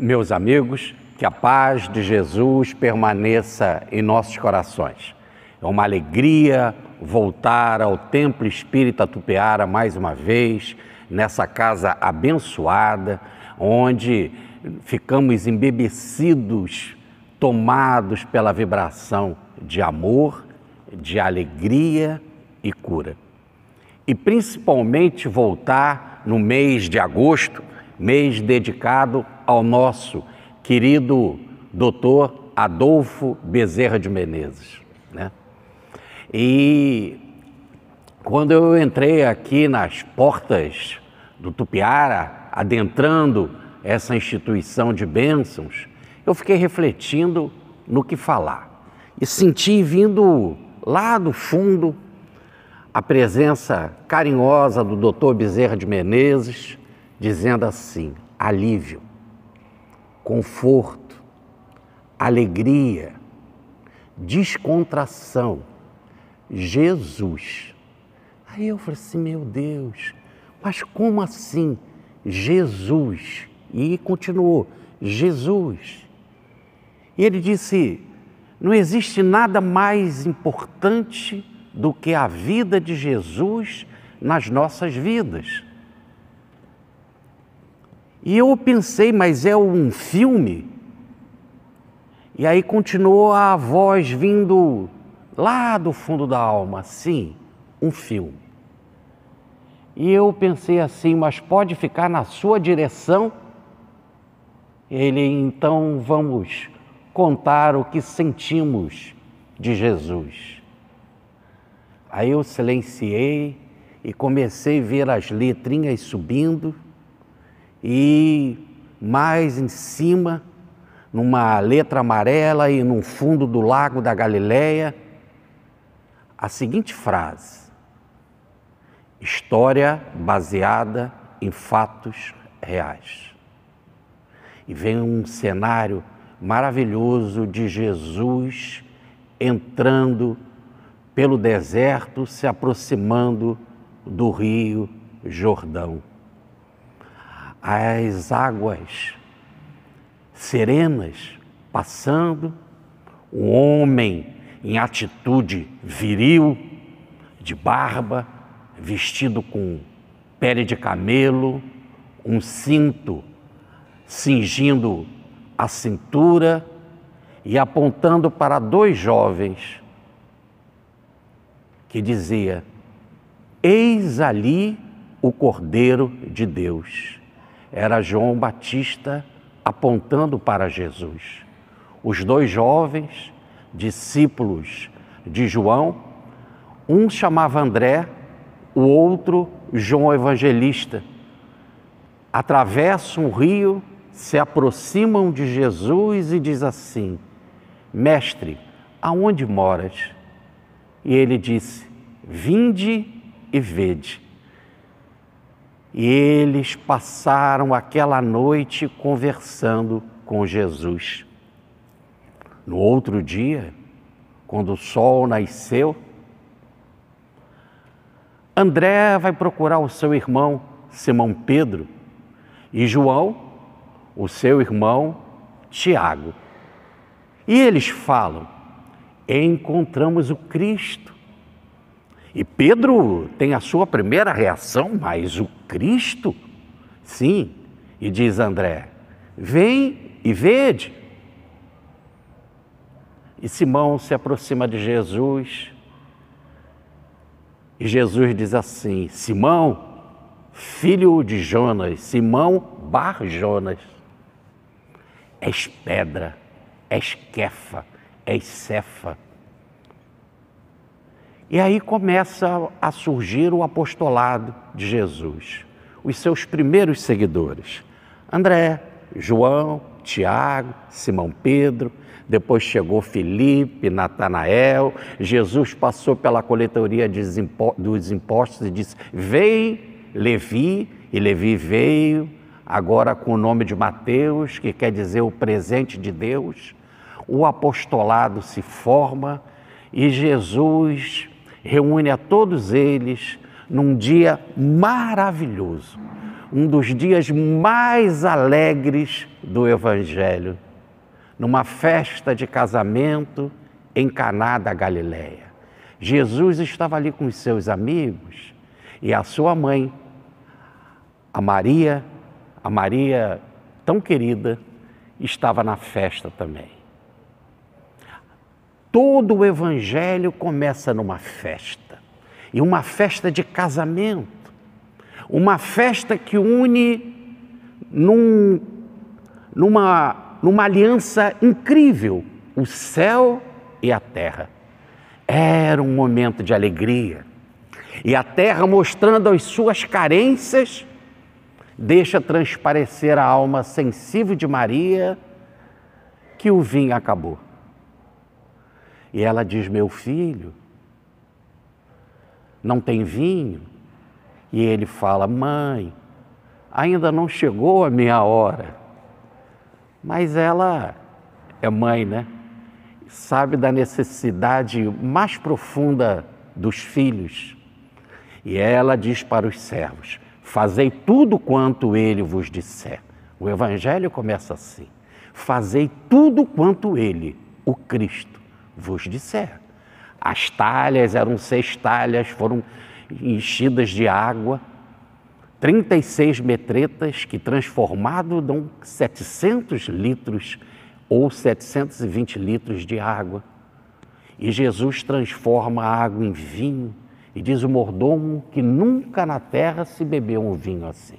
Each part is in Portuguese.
meus amigos, que a paz de Jesus permaneça em nossos corações. É uma alegria voltar ao Templo Espírita Tupiara mais uma vez, nessa casa abençoada, onde ficamos embebecidos, tomados pela vibração de amor, de alegria e cura. E principalmente voltar no mês de agosto, mês dedicado ao nosso querido doutor Adolfo Bezerra de Menezes, né? E quando eu entrei aqui nas portas do Tupiara, adentrando essa instituição de bênçãos, eu fiquei refletindo no que falar e senti vindo lá do fundo a presença carinhosa do doutor Bezerra de Menezes, dizendo assim: alívio, conforto, alegria, descontração, Jesus. Aí eu falei assim, meu Deus, mas como assim Jesus? E continuou, Jesus. E ele disse, não existe nada mais importante do que a vida de Jesus nas nossas vidas. E eu pensei, mas é um filme? E aí continuou a voz vindo lá do fundo da alma, sim, um filme. E eu pensei assim, mas pode ficar na sua direção? Ele, então vamos contar o que sentimos de Jesus. Aí eu silenciei e comecei a ver as letrinhas subindo e mais em cima, numa letra amarela e no fundo do lago da Galileia, a seguinte frase: história baseada em fatos reais. E vem um cenário maravilhoso de Jesus entrando pelo deserto, se aproximando do Rio Jordão. As águas serenas passando, um homem em atitude viril, de barba, vestido com pele de camelo, um cinto cingindo a cintura e apontando para dois jovens que dizia: eis ali o Cordeiro de Deus. Era João Batista apontando para Jesus. Os dois jovens, discípulos de João, um chamava André, o outro João Evangelista, atravessam o rio, se aproximam de Jesus e diz assim: mestre, aonde moras? E ele disse: vinde e vede. E eles passaram aquela noite conversando com Jesus. No outro dia, quando o sol nasceu, André vai procurar o seu irmão Simão Pedro e João, o seu irmão Tiago. E eles falam: encontramos o Cristo. E Pedro tem a sua primeira reação, mas o Cristo? Sim. E diz André: vem e vede. E Simão se aproxima de Jesus. E Jesus diz assim: Simão, filho de Jonas, Simão Bar Jonas, és pedra, és Kefa, és Cefa. E aí começa a surgir o apostolado de Jesus, os seus primeiros seguidores: André, João, Tiago, Simão Pedro, depois chegou Filipe, Natanael. Jesus passou pela coletoria dos impostos e disse: vem Levi, e Levi veio, agora com o nome de Mateus, que quer dizer o presente de Deus. O apostolado se forma e Jesus reúne a todos eles num dia maravilhoso, um dos dias mais alegres do Evangelho, numa festa de casamento em Caná da Galileia. Jesus estava ali com os seus amigos e a sua mãe, a Maria tão querida, estava na festa também. Todo o Evangelho começa numa festa, e uma festa de casamento, uma festa que une numa aliança incrível, o céu e a terra. Era um momento de alegria, e a terra, mostrando as suas carências, deixa transparecer a alma sensível de Maria que o vinho acabou. E ela diz: meu filho, não tem vinho? E ele fala: mãe, ainda não chegou a minha hora. Mas ela é mãe, né? Sabe da necessidade mais profunda dos filhos. E ela diz para os servos: fazei tudo quanto ele vos disser. O Evangelho começa assim: fazei tudo quanto ele, o Cristo, vos disser. As talhas, eram 6 talhas, foram enchidas de água, 36 metretas que transformado dão 700 litros ou 720 litros de água. E Jesus transforma a água em vinho e diz o mordomo que nunca na terra se bebeu um vinho assim.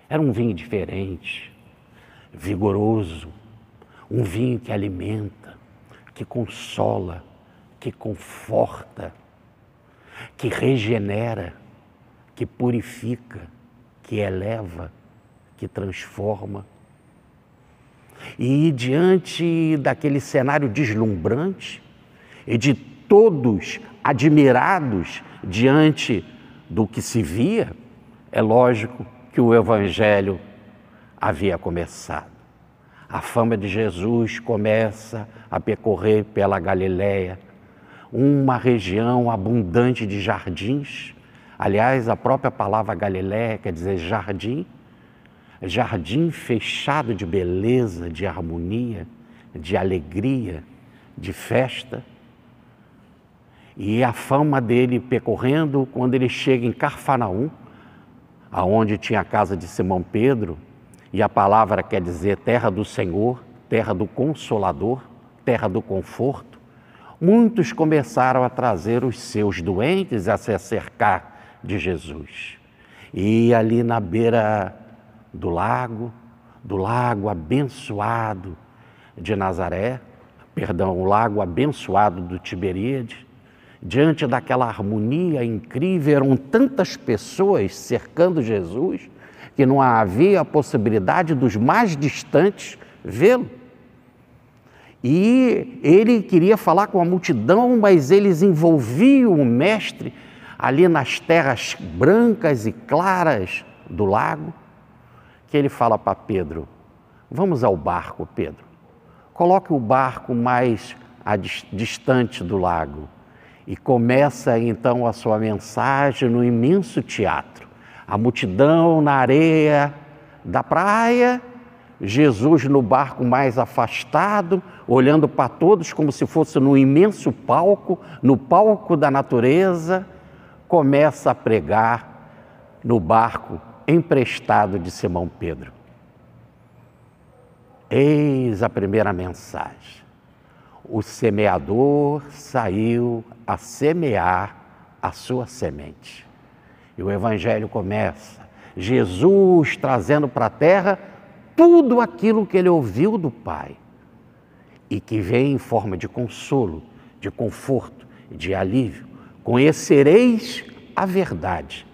Era um vinho diferente, vigoroso, um vinho que alimenta, que consola, que conforta, que regenera, que purifica, que eleva, que transforma. E diante daquele cenário deslumbrante e de todos admirados diante do que se via, é lógico que o Evangelho havia começado. A fama de Jesus começa a percorrer pela Galileia, uma região abundante de jardins. Aliás, a própria palavra Galileia quer dizer jardim, jardim fechado de beleza, de harmonia, de alegria, de festa. E a fama dele percorrendo, quando ele chega em Cafarnaum, aonde tinha a casa de Simão Pedro, e a palavra quer dizer terra do Senhor, terra do Consolador, terra do conforto, muitos começaram a trazer os seus doentes a se acercar de Jesus. E ali na beira do lago abençoado de Nazaré, o lago abençoado do Tiberíades, diante daquela harmonia incrível, eram tantas pessoas cercando Jesus que não havia a possibilidade dos mais distantes vê-lo. E ele queria falar com a multidão, mas eles envolviam o mestre ali nas terras brancas e claras do lago, que ele fala para Pedro: vamos ao barco, Pedro. Coloque o barco mais distante do lago. E começa então a sua mensagem no imenso teatro. A multidão na areia da praia, Jesus no barco mais afastado, olhando para todos como se fosse no imenso palco, no palco da natureza, começa a pregar no barco emprestado de Simão Pedro. Eis a primeira mensagem. O semeador saiu a semear a sua semente. E o Evangelho começa, Jesus trazendo para a terra tudo aquilo que ele ouviu do Pai e que vem em forma de consolo, de conforto, de alívio. Conhecereis a verdade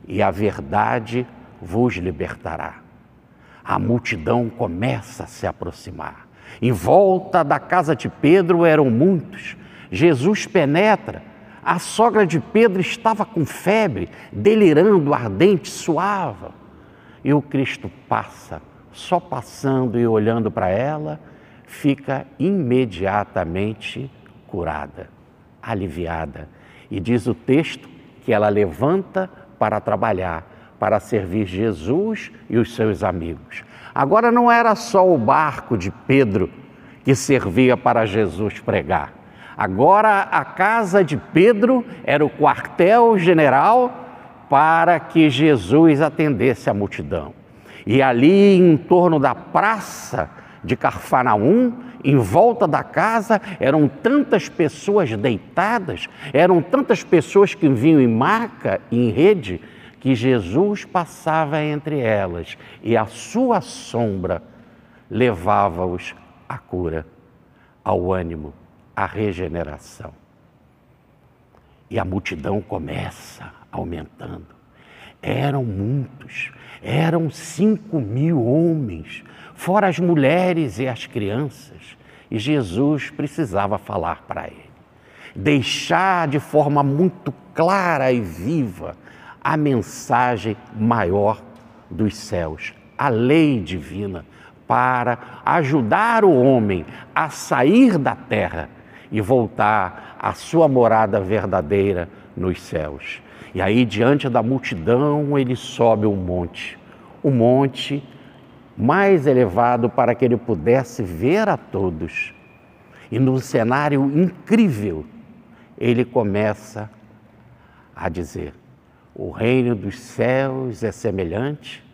e a verdade vos libertará. A multidão começa a se aproximar. Em volta da casa de Pedro eram muitos. Jesus penetra. A sogra de Pedro estava com febre, delirando, ardente, suava. E o Cristo passa, só passando e olhando para ela, fica imediatamente curada, aliviada. E diz o texto que ela levanta para trabalhar, para servir Jesus e os seus amigos. Agora não era só o barco de Pedro que servia para Jesus pregar. Agora a casa de Pedro era o quartel-general para que Jesus atendesse a multidão. E ali em torno da praça de Cafarnaum, em volta da casa, eram tantas pessoas deitadas, eram tantas pessoas que vinham em maca, em rede, que Jesus passava entre elas e a sua sombra levava-os à cura, ao ânimo, à regeneração. E a multidão começa aumentando. Eram muitos, eram 5.000 homens, fora as mulheres e as crianças. E Jesus precisava falar para ele, deixar de forma muito clara e viva a mensagem maior dos céus, a lei divina, para ajudar o homem a sair da terra e voltar à sua morada verdadeira nos céus. E aí, diante da multidão, ele sobe o monte mais elevado para que ele pudesse ver a todos. E num cenário incrível, ele começa a dizer: o reino dos céus é semelhante,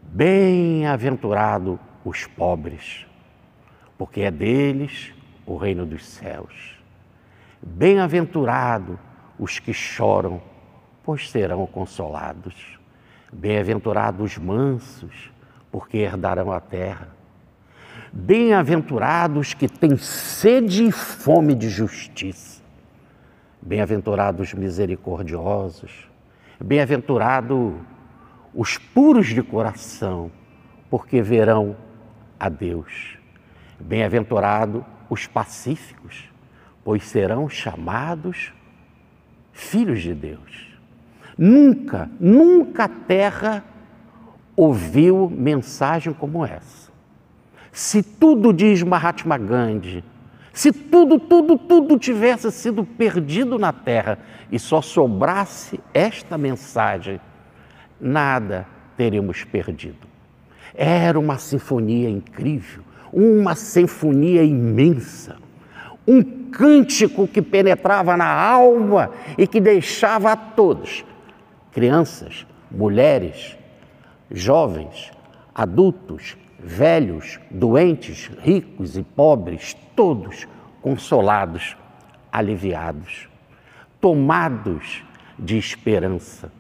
bem-aventurado os pobres, porque é deles o reino dos céus. Bem-aventurado os que choram, pois serão consolados. Bem-aventurados os mansos, porque herdarão a terra. Bem-aventurados que têm sede e fome de justiça. Bem-aventurados os misericordiosos. Bem-aventurados os puros de coração, porque verão a Deus. Bem-aventurados os pacíficos, pois serão chamados filhos de Deus. Nunca a terra ouviu mensagem como essa. Se tudo, diz Mahatma Gandhi, se tudo tivesse sido perdido na terra e só sobrasse esta mensagem, nada teríamos perdido. Era uma sinfonia incrível, uma sinfonia imensa, um cântico que penetrava na alma e que deixava a todos, crianças, mulheres, jovens, adultos, velhos, doentes, ricos e pobres, todos consolados, aliviados, tomados de esperança,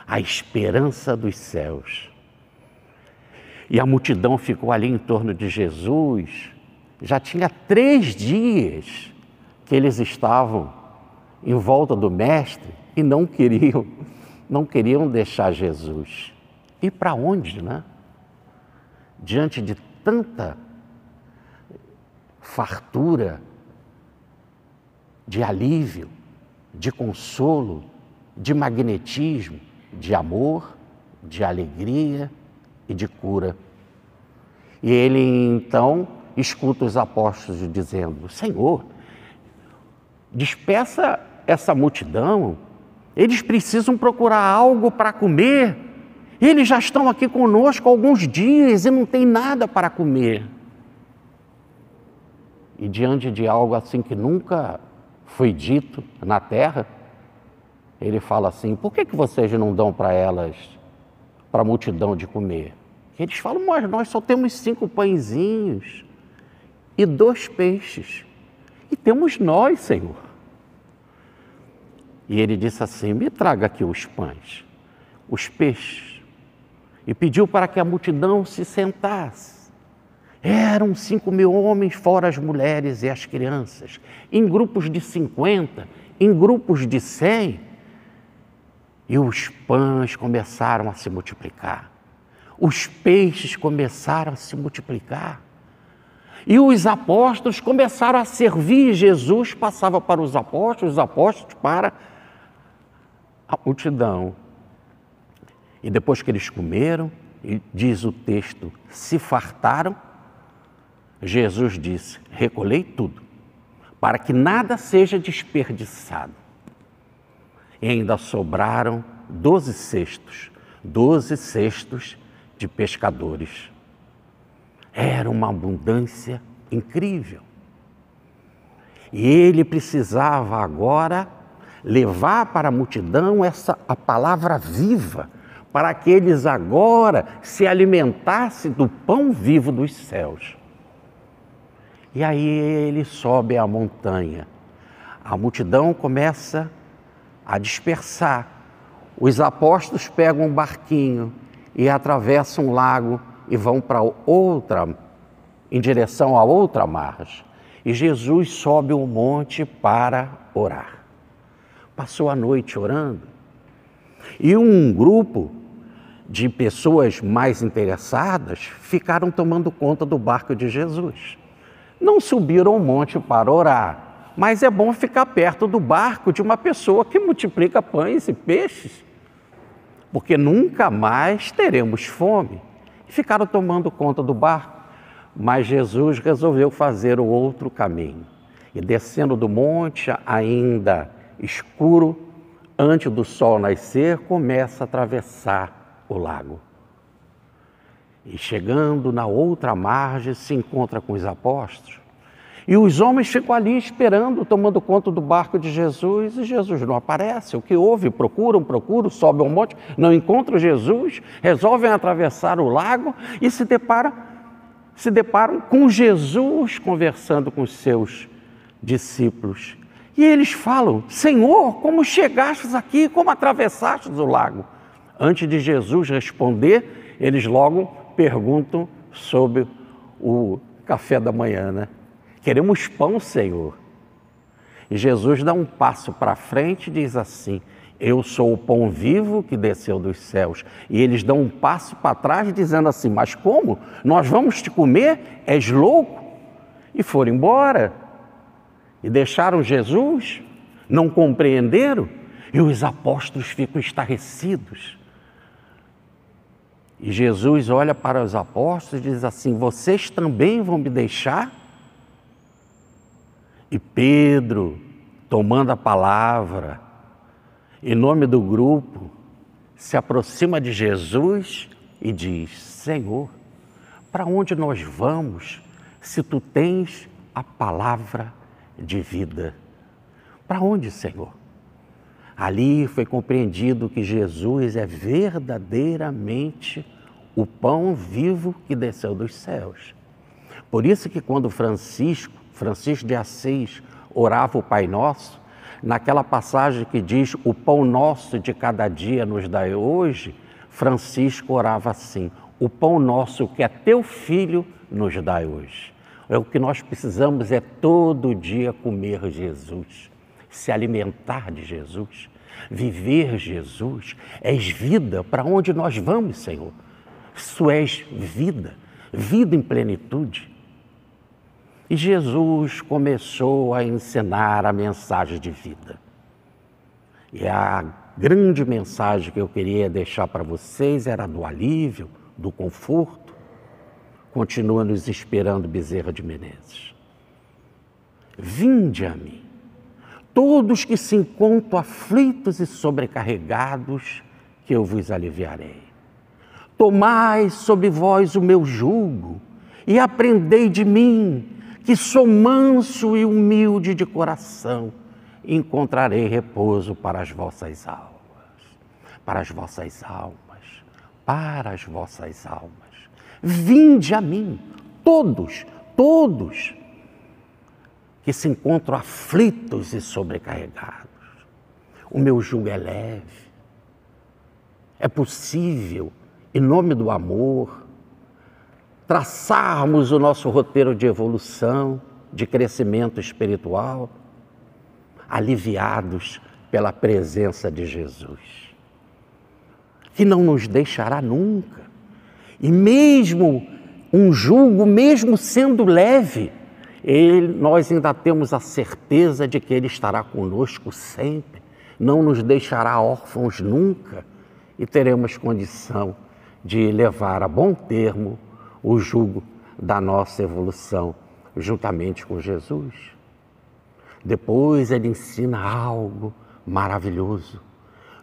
a esperança dos céus. E a multidão ficou ali em torno de Jesus. Já tinha 3 dias que eles estavam em volta do Mestre e não queriam deixar Jesus. E para onde, né? Diante de tanta fartura de alívio, de consolo, de magnetismo, de amor, de alegria e de cura. E ele então escuta os apóstolos dizendo: Senhor, despeça essa multidão, eles precisam procurar algo para comer. Eles já estão aqui conosco há alguns dias e não tem nada para comer. E diante de algo assim que nunca foi dito na terra, ele fala assim: por que vocês não dão para elas, para a multidão de comer? Eles falam: mas nós só temos 5 pãezinhos e 2 peixes. E temos nós, Senhor. E ele disse assim: me traga aqui os pães, os peixes. E pediu para que a multidão se sentasse. Eram 5.000 homens, fora as mulheres e as crianças, em grupos de 50, em grupos de 100. E os pães começaram a se multiplicar. Os peixes começaram a se multiplicar. E os apóstolos começaram a servir. Jesus passava para os apóstolos para a multidão. E depois que eles comeram, e diz o texto, se fartaram, Jesus disse: recolhei tudo, para que nada seja desperdiçado. E ainda sobraram 12 cestos de pescadores. Era uma abundância incrível. E ele precisava agora levar para a multidão a palavra viva, para que eles agora se alimentassem do pão vivo dos céus. E aí ele sobe a montanha. A multidão começa a dispersar. Os apóstolos pegam um barquinho e atravessam um lago e vão em direção a outra margem. E Jesus sobe um monte para orar. Passou a noite orando. E um grupo de pessoas mais interessadas ficaram tomando conta do barco de Jesus. Não subiram o monte para orar, mas é bom ficar perto do barco de uma pessoa que multiplica pães e peixes, porque nunca mais teremos fome. Ficaram tomando conta do barco, mas Jesus resolveu fazer o outro caminho. E descendo do monte, ainda escuro, antes do sol nascer, começa a atravessar o lago. E chegando na outra margem, se encontra com os apóstolos. E os homens ficam ali esperando, tomando conta do barco de Jesus, e Jesus não aparece. O que houve? Procuram, sobem um monte, não encontram Jesus, resolvem atravessar o lago e se deparam com Jesus conversando com os seus discípulos. E eles falam: Senhor, como chegastes aqui, como atravessastes o lago? Antes de Jesus responder, eles logo perguntam sobre o café da manhã, né? Queremos pão, Senhor. E Jesus dá um passo para frente e diz assim: eu sou o pão vivo que desceu dos céus. E eles dão um passo para trás dizendo assim: mas como? Nós vamos te comer? És louco? E foram embora. E deixaram Jesus, não compreenderam. E os apóstolos ficam estarrecidos. E Jesus olha para os apóstolos e diz assim: vocês também vão me deixar? E Pedro, tomando a palavra, em nome do grupo, se aproxima de Jesus e diz: Senhor, para onde nós vamos se tu tens a palavra de vida? Para onde, Senhor? Ali foi compreendido que Jesus é verdadeiramente o pão vivo que desceu dos céus. Por isso que quando Francisco de Assis orava o Pai Nosso, naquela passagem que diz: o pão nosso de cada dia nos dai hoje, Francisco orava assim: o pão nosso que é teu filho nos dai hoje. O que nós precisamos é todo dia comer Jesus, se alimentar de Jesus, viver Jesus. És vida. Para onde nós vamos, Senhor? Tu és vida, vida em plenitude. E Jesus começou a ensinar a mensagem de vida. E a grande mensagem que eu queria deixar para vocês era do alívio, do conforto. Continua nos esperando Bezerra de Menezes. Vinde a mim, todos que se encontram aflitos e sobrecarregados, que eu vos aliviarei. Tomai sobre vós o meu jugo e aprendei de mim, que sou manso e humilde de coração, e encontrarei repouso para as vossas almas. Para as vossas almas, para as vossas almas. Vinde a mim, todos que se encontram aflitos e sobrecarregados. O meu jugo é leve. É possível, em nome do amor, traçarmos o nosso roteiro de evolução, de crescimento espiritual, aliviados pela presença de Jesus, que não nos deixará nunca. E mesmo um jugo, mesmo sendo leve, nós ainda temos a certeza de que Ele estará conosco sempre, não nos deixará órfãos nunca, e teremos condição de levar a bom termo o jugo da nossa evolução, juntamente com Jesus. Depois ele ensina algo maravilhoso.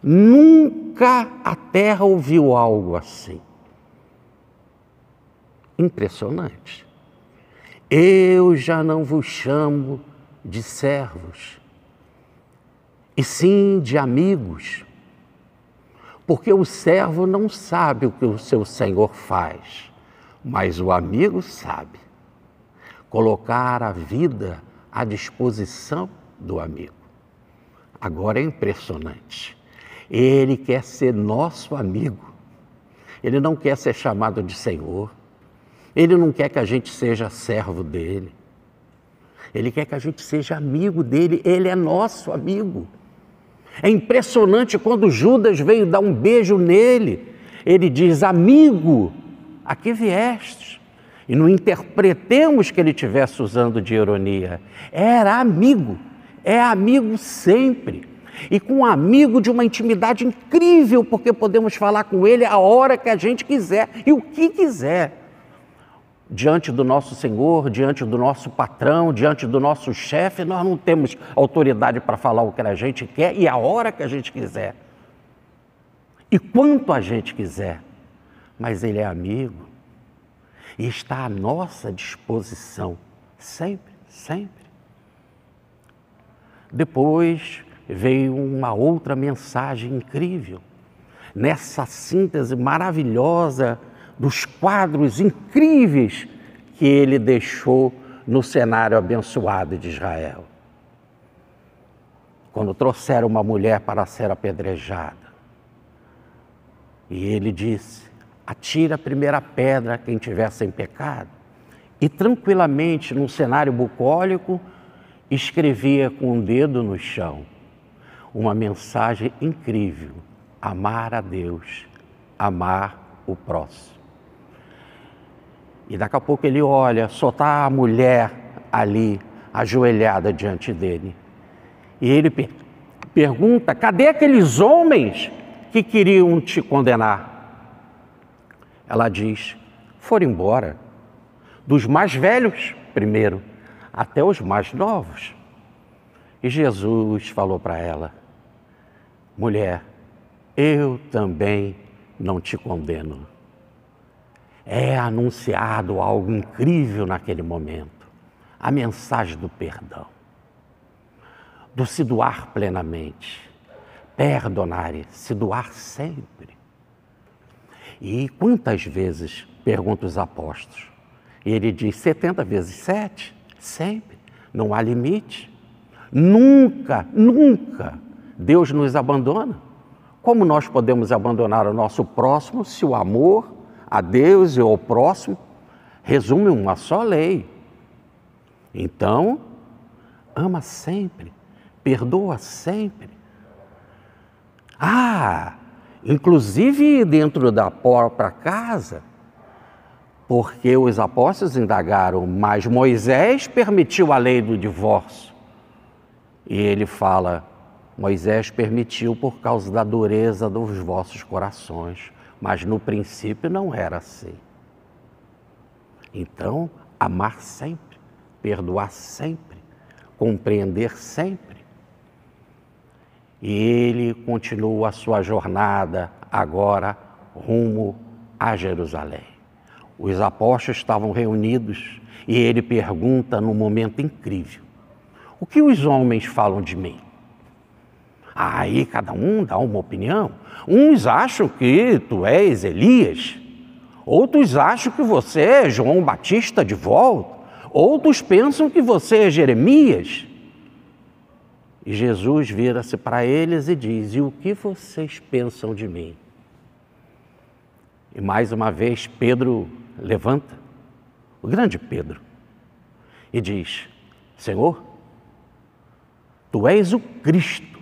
Nunca a terra ouviu algo assim. impressionante. Eu já não vos chamo de servos, e sim de amigos, porque o servo não sabe o que o seu senhor faz, mas o amigo sabe. Colocar a vida à disposição do amigo. Agora é impressionante. Ele quer ser nosso amigo. Ele não quer ser chamado de Senhor. Ele não quer que a gente seja servo dele. Ele quer que a gente seja amigo dele. Ele é nosso amigo. É impressionante quando Judas veio dar um beijo nele. Ele diz: amigo, a que viestes? E não interpretemos que ele estivesse usando de ironia. Era amigo, é amigo sempre. E com um amigo de uma intimidade incrível, porque podemos falar com ele a hora que a gente quiser e o que quiser. Diante do nosso Senhor, diante do nosso patrão, diante do nosso chefe, nós não temos autoridade para falar o que a gente quer e a hora que a gente quiser. E quanto a gente quiser. Mas ele é amigo. E está à nossa disposição, sempre, sempre. Depois veio uma outra mensagem incrível, nessa síntese maravilhosa dos quadros incríveis que ele deixou no cenário abençoado de Israel. Quando trouxeram uma mulher para ser apedrejada, e ele disse: atira a primeira pedra quem tiver sem pecado. E tranquilamente, num cenário bucólico, escrevia com um dedo no chão uma mensagem incrível: amar a Deus, amar o próximo. E daqui a pouco ele olha, só está a mulher ali, ajoelhada diante dele. E ele pergunta: cadê aqueles homens que queriam te condenar? Ela diz: foram embora, dos mais velhos primeiro, até os mais novos. E Jesus falou para ela: mulher, eu também não te condeno. É anunciado algo incrível naquele momento, a mensagem do perdão, do se doar plenamente, perdonare, se doar sempre. E quantas vezes, perguntam os apóstolos, e ele diz 70 vezes 7, sempre, não há limite. Nunca, nunca Deus nos abandona. Como nós podemos abandonar o nosso próximo se o amor a Deus e ao próximo resume uma só lei? Então, ama sempre, perdoa sempre. Inclusive dentro da própria casa, porque os apóstolos indagaram, mas Moisés permitiu a lei do divórcio. E ele fala: Moisés permitiu por causa da dureza dos vossos corações, mas no princípio não era assim. Então, amar sempre, perdoar sempre, compreender sempre. E ele continua a sua jornada agora rumo a Jerusalém. Os apóstolos estavam reunidos e ele pergunta num momento incrível: o que os homens falam de mim? Aí cada um dá uma opinião. Uns acham que tu és Elias, outros acham que você é João Batista de volta, outros pensam que você é Jeremias. E Jesus vira-se para eles e diz: e o que vocês pensam de mim? E mais uma vez Pedro levanta, o grande Pedro, e diz: Senhor, tu és o Cristo,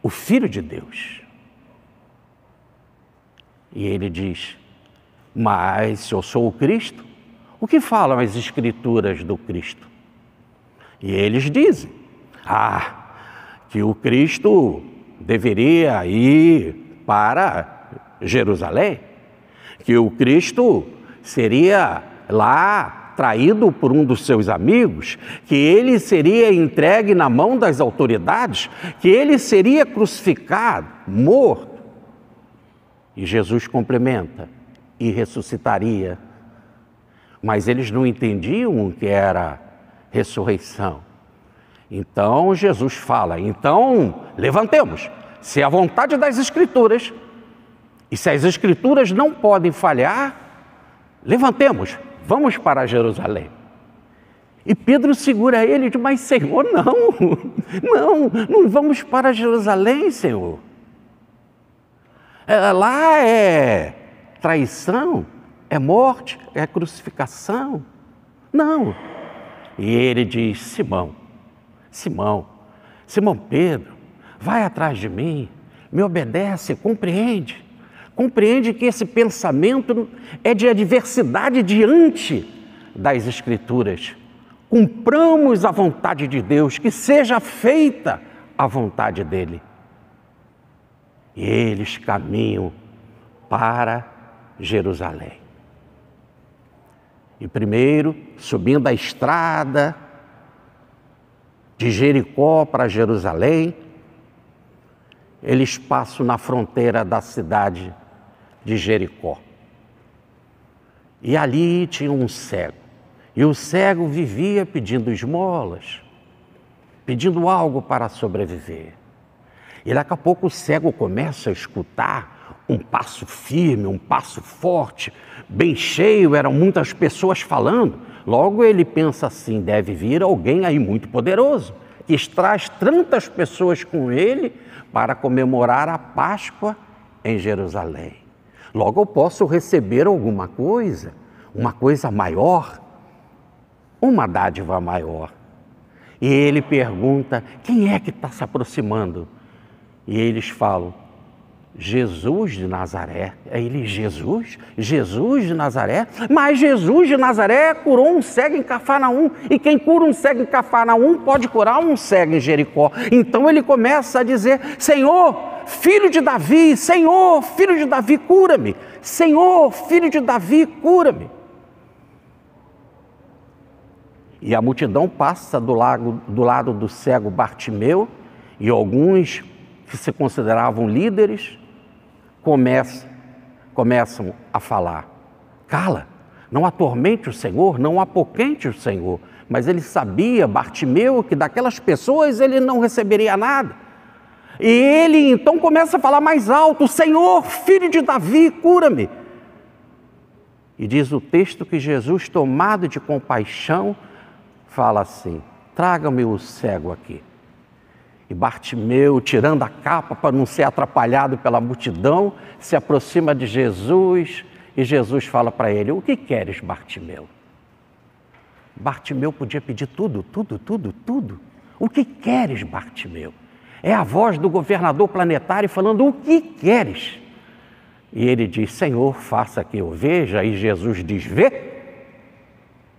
o Filho de Deus. E ele diz: mas se eu sou o Cristo, o que falam as Escrituras do Cristo? E eles dizem: que o Cristo deveria ir para Jerusalém, que o Cristo seria lá traído por um dos seus amigos, que ele seria entregue na mão das autoridades, que ele seria crucificado, morto. E Jesus complementa: e ressuscitaria. mas eles não entendiam o que era ressurreição. Então Jesus fala, então levantemos, se é a vontade das Escrituras, e se as Escrituras não podem falhar, levantemos, vamos para Jerusalém. E Pedro segura ele e diz, mas Senhor, não vamos para Jerusalém, Senhor. Lá é traição, é morte, é crucificação. Não. E ele diz, Simão Pedro, vai atrás de mim, me obedece, compreende que esse pensamento é de adversidade diante das Escrituras. Cumpramos a vontade de Deus, que seja feita a vontade dEle. E eles caminham para Jerusalém. E primeiro, subindo a estrada de Jericó para Jerusalém, eles passam na fronteira da cidade de Jericó. E ali tinha um cego. E o cego vivia pedindo esmolas, pedindo algo para sobreviver. E daqui a pouco o cego começa a escutar um passo firme, um passo forte, bem cheio, eram muitas pessoas falando. Logo ele pensa assim, deve vir alguém aí muito poderoso, que traz tantas pessoas com ele para comemorar a Páscoa em Jerusalém. Logo eu posso receber alguma coisa, uma coisa maior, uma dádiva maior. E ele pergunta, quem é que está se aproximando? E eles falam, Jesus de Nazaré. É ele, Jesus de Nazaré? Mas Jesus de Nazaré curou um cego em Cafarnaum, e quem cura um cego em Cafarnaum pode curar um cego em Jericó. Então ele começa a dizer, Senhor, filho de Davi, Senhor, filho de Davi, cura-me. Senhor, filho de Davi, cura-me. E a multidão passa do lado do cego Bartimeu, e alguns que se consideravam líderes começam a falar, cala, não atormente o Senhor, não apoquente o Senhor. Mas ele sabia, Bartimeu, que daquelas pessoas ele não receberia nada. E ele então começa a falar mais alto, Senhor, filho de Davi, cura-me. E diz o texto que Jesus, tomado de compaixão, fala assim, traga-me o cego aqui. E Bartimeu, tirando a capa para não ser atrapalhado pela multidão, se aproxima de Jesus e Jesus fala para ele, o que queres, Bartimeu? Bartimeu podia pedir tudo. O que queres, Bartimeu? É a voz do governador planetário falando, o que queres? E ele diz, Senhor, faça que eu veja. E Jesus diz, vê.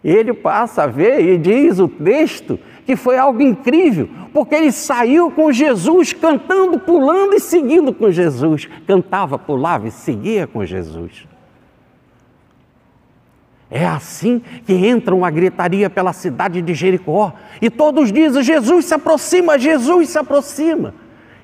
E ele passa a ver e diz o texto que foi algo incrível, porque ele saiu com Jesus, cantando, pulando e seguindo com Jesus. Cantava, pulava e seguia com Jesus. É assim que entra uma gritaria pela cidade de Jericó. E todos dizem, Jesus se aproxima, Jesus se aproxima.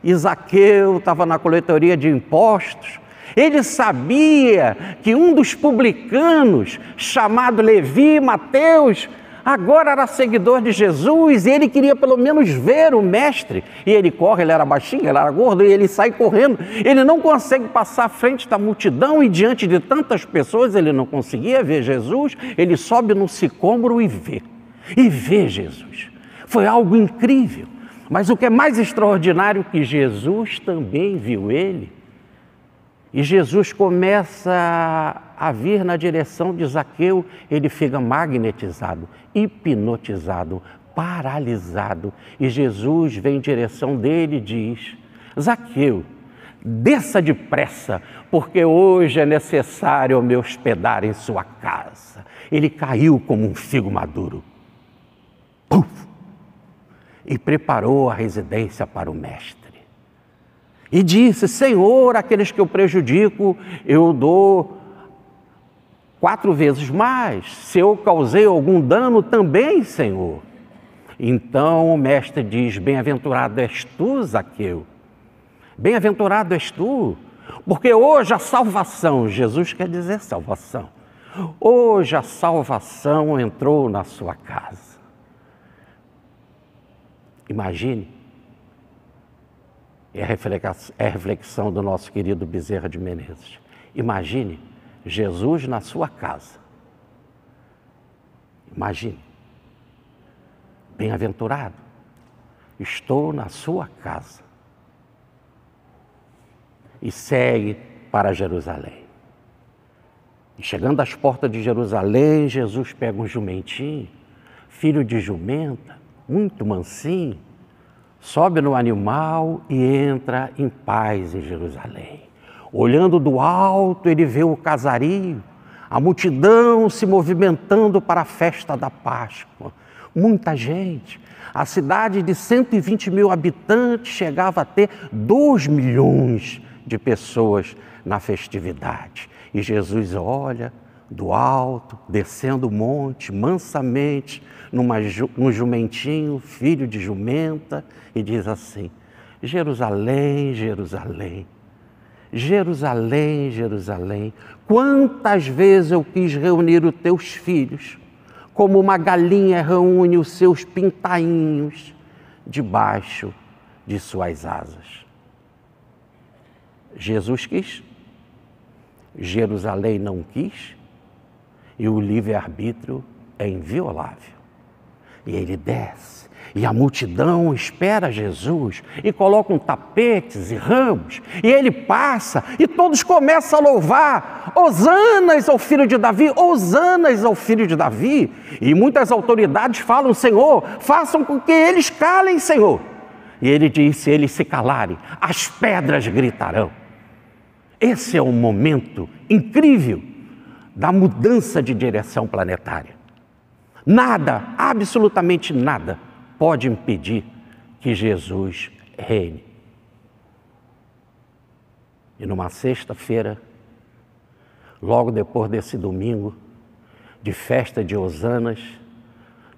E Zaqueu estava na coletoria de impostos. Ele sabia que um dos publicanos, chamado Levi, Mateus, agora era seguidor de Jesus e ele queria pelo menos ver o mestre. E ele corre, ele era baixinho, ele era gordo e ele sai correndo. Ele não consegue passar à frente da multidão e diante de tantas pessoas ele não conseguia ver Jesus. Ele sobe no sicômoro e vê Jesus. Foi algo incrível. Mas o que é mais extraordinário é que Jesus também viu ele. E Jesus começa a vir na direção de Zaqueu, ele fica magnetizado, hipnotizado, paralisado. E Jesus vem em direção dele e diz, Zaqueu, desça depressa, porque hoje é necessário eu me hospedar em sua casa. Ele caiu como um figo maduro. Puf! E preparou a residência para o mestre. E disse, Senhor, aqueles que eu prejudico, eu dou 4 vezes mais. Se eu causei algum dano, também, Senhor. Então o mestre diz, bem-aventurado és tu, Zaqueu. Bem-aventurado és tu, porque hoje a salvação, Jesus quer dizer salvação. Hoje a salvação entrou na sua casa. Imagine, é a reflexão do nosso querido Bezerra de Menezes. Imagine Jesus na sua casa. Imagine, bem-aventurado, estou na sua casa. E segue para Jerusalém. E chegando às portas de Jerusalém, Jesus pega um jumentinho, filho de jumenta, muito mansinho, sobe no animal e entra em paz em Jerusalém. Olhando do alto, ele vê o casario, a multidão se movimentando para a festa da Páscoa. Muita gente. A cidade de 120 mil habitantes chegava a ter 2 milhões de pessoas na festividade. E Jesus olha do alto, descendo o monte, mansamente, num jumentinho, filho de jumenta, e diz assim: Jerusalém, Jerusalém, Jerusalém, Jerusalém, quantas vezes eu quis reunir os teus filhos, como uma galinha reúne os seus pintainhos debaixo de suas asas. Jesus quis, Jerusalém não quis, e o livre-arbítrio é inviolável. E ele desce, e a multidão espera Jesus, e colocam tapetes e ramos, e ele passa, e todos começam a louvar: Hosanas ao filho de Davi, Hosanas ao filho de Davi. E muitas autoridades falam: Senhor, façam com que eles calem, Senhor. E ele diz: se eles se calarem, as pedras gritarão. Esse é um momento incrível da mudança de direção planetária. Nada, absolutamente nada, pode impedir que Jesus reine. E numa sexta-feira, logo depois desse domingo de festa de Hosanas,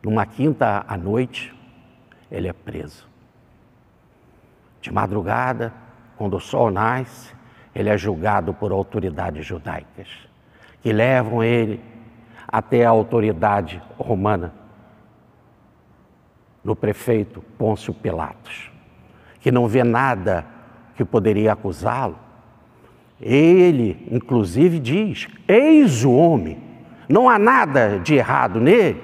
numa quinta à noite, ele é preso. De madrugada, quando o sol nasce, ele é julgado por autoridades judaicas, que levam ele até a autoridade romana, no prefeito Pôncio Pilatos, que não vê nada que poderia acusá-lo. Ele, inclusive, diz: eis o homem, não há nada de errado nele,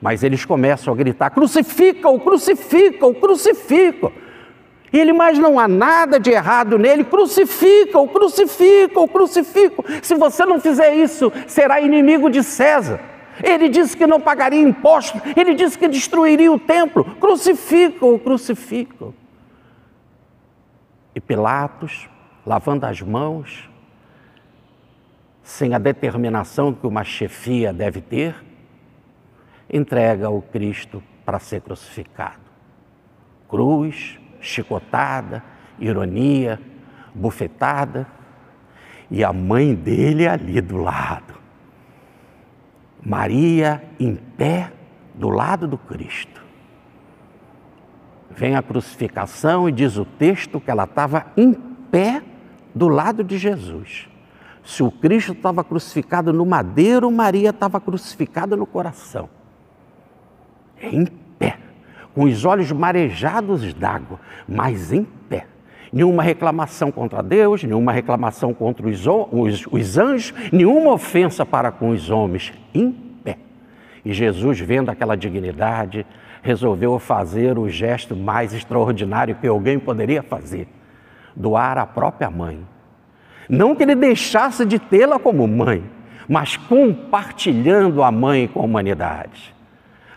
mas eles começam a gritar: crucifica-o, crucifica-o, crucifica-o. E ele: mas não há nada de errado nele, crucifica-o, crucifica-o, crucifica-o. Se você não fizer isso, será inimigo de César. Ele disse que não pagaria impostos, ele disse que destruiria o templo, crucifica-o, crucifica-o. E Pilatos, lavando as mãos, sem a determinação que uma chefia deve ter, entrega o Cristo para ser crucificado. Cruz, chicotada, ironia, bufetada, e a mãe dele ali do lado. Maria em pé do lado do Cristo. Vem a crucificação e diz o texto que ela estava em pé do lado de Jesus. Se o Cristo estava crucificado no madeiro, Maria estava crucificada no coração. Em pé, com os olhos marejados d'água, mas em pé. Nenhuma reclamação contra Deus, nenhuma reclamação contra os anjos, nenhuma ofensa para com os homens, em pé. E Jesus, vendo aquela dignidade, resolveu fazer o gesto mais extraordinário que alguém poderia fazer: doar a própria mãe. Não que ele deixasse de tê-la como mãe, mas compartilhando a mãe com a humanidade.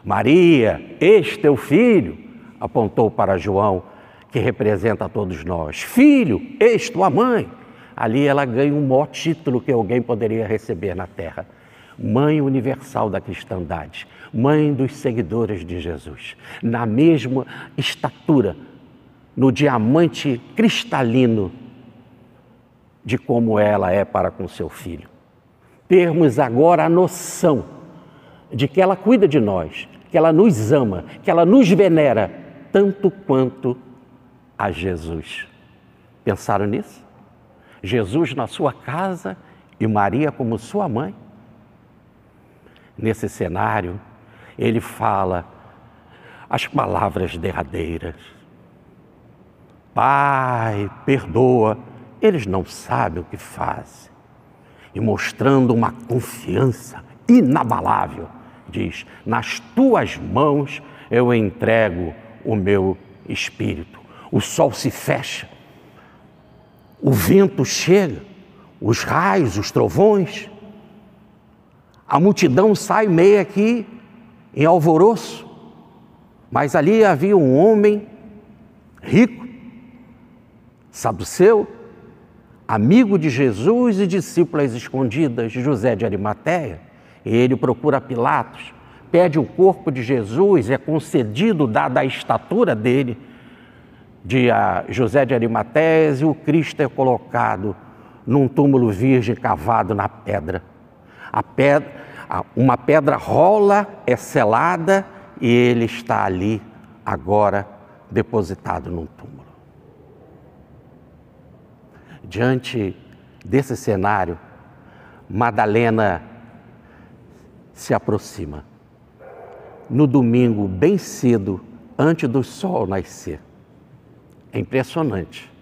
Maria, este teu filho, apontou para João, que representa a todos nós. Filho, eis tua mãe. Ali ela ganha um maior título que alguém poderia receber na terra: Mãe universal da cristandade, mãe dos seguidores de Jesus. Na mesma estatura, no diamante cristalino de como ela é para com seu filho. Termos agora a noção de que ela cuida de nós, que ela nos ama, que ela nos venera, tanto quanto a Jesus. Pensaram nisso? Jesus na sua casa e Maria como sua mãe? Nesse cenário, ele fala as palavras derradeiras. Pai, perdoa, eles não sabem o que fazem. E mostrando uma confiança inabalável, diz: nas tuas mãos eu entrego o meu espírito. O sol se fecha, o vento chega, os raios, os trovões, a multidão sai meio aqui em alvoroço, mas ali havia um homem rico, saduceu, amigo de Jesus e discípulo às escondidas, José de Arimateia. E ele procura Pilatos, pede o corpo de Jesus, é concedido, dada a estatura dele, de José de Arimateia, e o Cristo é colocado num túmulo virgem cavado na pedra. Uma pedra rola, é selada, e ele está ali agora depositado num túmulo. Diante desse cenário, Madalena se aproxima. No domingo, bem cedo, antes do sol nascer. É impressionante.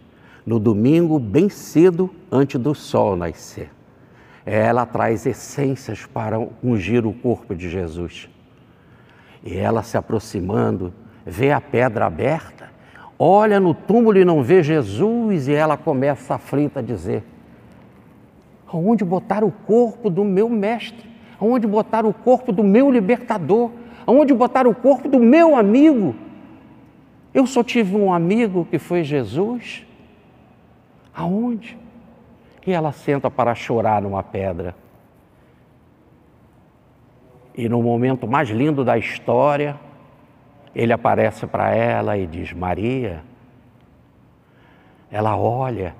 No domingo, bem cedo, antes do sol nascer. Ela traz essências para ungir o corpo de Jesus. E ela se aproximando, vê a pedra aberta, olha no túmulo e não vê Jesus, e ela começa aflita a dizer: aonde botar o corpo do meu mestre? Aonde botar o corpo do meu libertador? Aonde botar o corpo do meu amigo? Eu só tive um amigo que foi Jesus. Aonde? E ela senta para chorar numa pedra. E no momento mais lindo da história, ele aparece para ela e diz: Maria. Ela olha,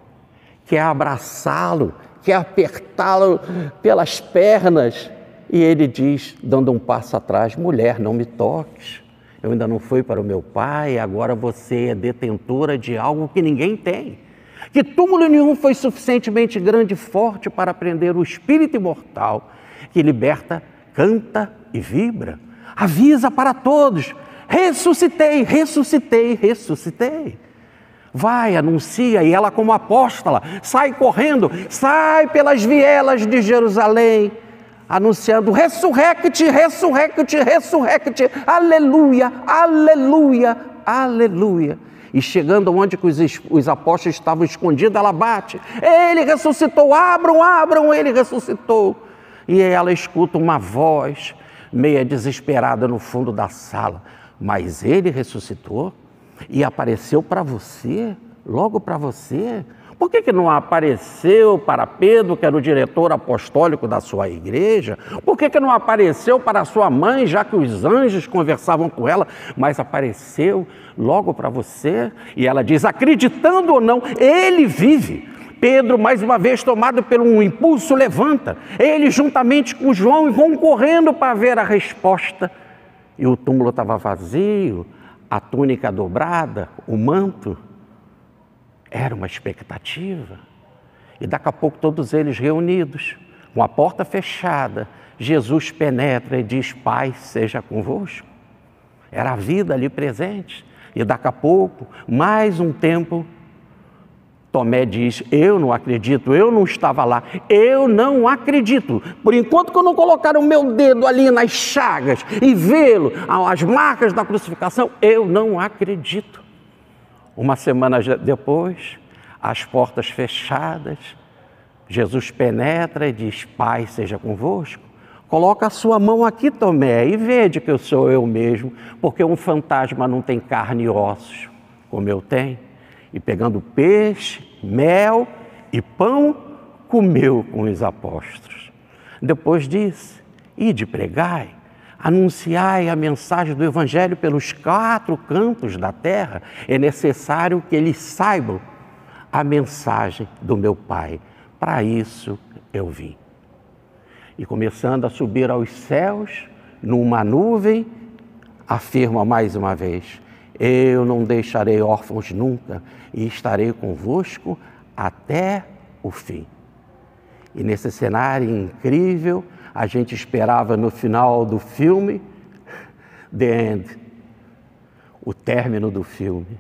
quer abraçá-lo, quer apertá-lo pelas pernas. E ele diz, dando um passo atrás: mulher, não me toques. Eu ainda não fui para o meu pai, agora você é detentora de algo que ninguém tem. Que túmulo nenhum foi suficientemente grande e forte para prender o espírito imortal, que liberta, canta e vibra. Avisa para todos: ressuscitei, ressuscitei, ressuscitei. Vai, anuncia, e ela como apóstola, sai correndo, sai pelas vielas de Jerusalém, anunciando: ressurrecte, ressurrecte, ressurrecte, aleluia, aleluia, aleluia. E chegando onde os apóstolos estavam escondidos, ela bate: ele ressuscitou, abram, abram, ele ressuscitou. E ela escuta uma voz meia desesperada no fundo da sala: mas ele ressuscitou e apareceu para você, logo para você. Por que não apareceu para Pedro, que era o diretor apostólico da sua igreja? Por que não apareceu para sua mãe, já que os anjos conversavam com ela? Mas apareceu logo para você. E ela diz: acreditando ou não, ele vive. Pedro, mais uma vez tomado por um impulso, levanta. Ele, juntamente com João, vão correndo para ver a resposta. E o túmulo estava vazio, a túnica dobrada, o manto. Era uma expectativa. E daqui a pouco todos eles reunidos, com a porta fechada, Jesus penetra e diz: Pai, seja convosco. Era a vida ali presente. E daqui a pouco, mais um tempo, Tomé diz: eu não acredito, eu não estava lá, eu não acredito. Por enquanto que eu não colocar o meu dedo ali nas chagas e vê-lo, as marcas da crucificação, eu não acredito. Uma semana depois, as portas fechadas, Jesus penetra e diz: Pai, seja convosco. Coloca a sua mão aqui, Tomé, e vede que eu sou eu mesmo, porque um fantasma não tem carne e ossos, como eu tenho. E pegando peixe, mel e pão, comeu com os apóstolos. Depois disse: ide pregai, anunciai a mensagem do Evangelho pelos 4 cantos da terra. É necessário que eles saibam a mensagem do meu Pai. Para isso eu vim. E começando a subir aos céus, numa nuvem, afirma mais uma vez: eu não deixarei órfãos nunca, e estarei convosco até o fim. E nesse cenário incrível, a gente esperava no final do filme, the end, o término do filme.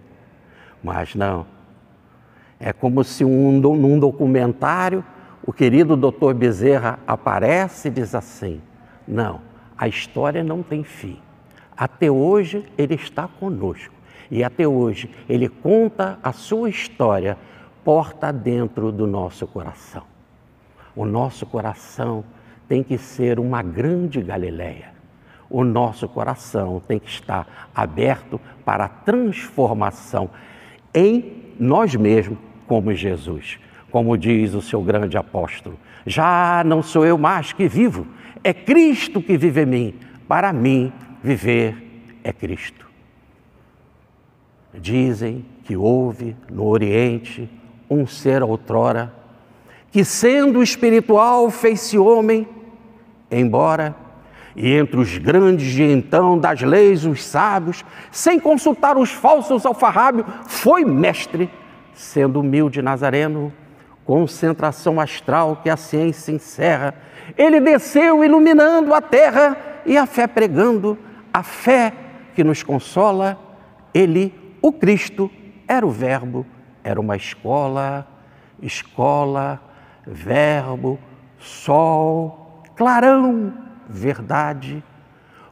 Mas não. É como se num documentário, o querido Dr. Bezerra aparece e diz assim: não, a história não tem fim. Até hoje ele está conosco. E até hoje ele conta a sua história porta dentro do nosso coração. O nosso coração tem que ser uma grande Galileia. O nosso coração tem que estar aberto para a transformação em nós mesmos, como Jesus. Como diz o seu grande apóstolo: já não sou eu mais que vivo, é Cristo que vive em mim. Para mim, viver é Cristo. Dizem que houve no Oriente um ser outrora que, sendo espiritual, fez-se homem, embora, e entre os grandes de então das leis, os sábios, sem consultar os falsos alfarrábios, foi mestre, sendo humilde nazareno, concentração astral que a ciência encerra. Ele desceu iluminando a terra e a fé pregando, a fé que nos consola. Ele, o Cristo, era o Verbo, era uma escola, verbo, sol, clarão, verdade,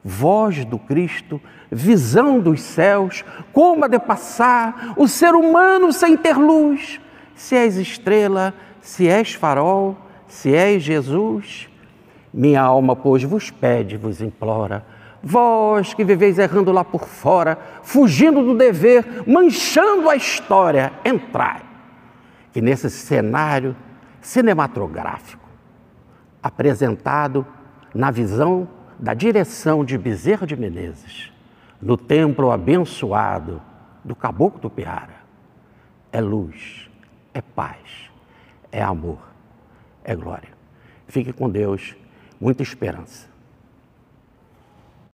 voz do Cristo, visão dos céus, como há de passar o ser humano sem ter luz. Se és estrela, se és farol, se és Jesus, minha alma, pois, vos pede, vos implora. Vós que viveis errando lá por fora, fugindo do dever, manchando a história, entrai. Que nesse cenário cinematográfico, apresentado na visão da direção de Bezerra de Menezes, no templo abençoado do Caboclo Tupiara, é luz, é paz, é amor, é glória. Fique com Deus, muita esperança.